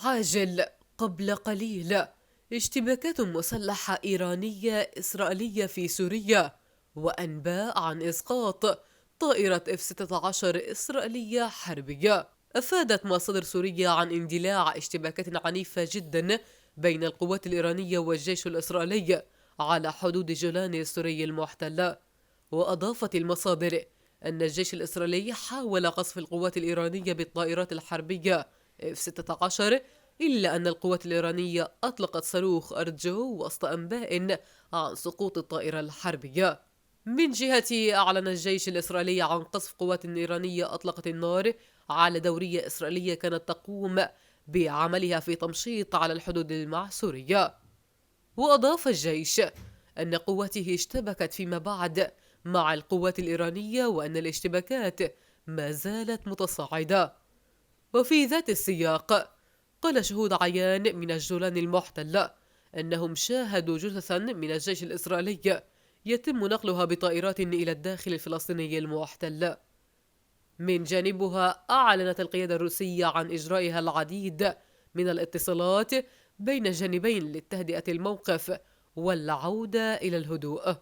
عاجل. قبل قليل، اشتباكات مسلحة إيرانية إسرائيلية في سوريا، وأنباء عن إسقاط طائرة F-16 إسرائيلية حربية. أفادت مصادر سورية عن اندلاع اشتباكات عنيفة جدا بين القوات الإيرانية والجيش الإسرائيلي على حدود جولان السوري المحتلة. وأضافت المصادر أن الجيش الإسرائيلي حاول قصف القوات الإيرانية بالطائرات الحربية F-16، إلا أن القوات الإيرانية أطلقت صاروخ أرجو وسط أنباء عن سقوط الطائرة الحربية. من جهته، أعلن الجيش الإسرائيلي عن قصف قوات إيرانية أطلقت النار على دورية إسرائيلية كانت تقوم بعملها في تمشيط على الحدود مع سوريا. وأضاف الجيش أن قوته اشتبكت فيما بعد مع القوات الإيرانية، وأن الاشتباكات ما زالت متصاعدة. وفي ذات السياق، قال شهود عيان من الجولان المحتلة أنهم شاهدوا جثثا من الجيش الإسرائيلي يتم نقلها بطائرات إلى الداخل الفلسطيني المحتل. من جانبها، أعلنت القيادة الروسية عن إجرائها العديد من الاتصالات بين الجانبين لتهدئة الموقف والعودة إلى الهدوء.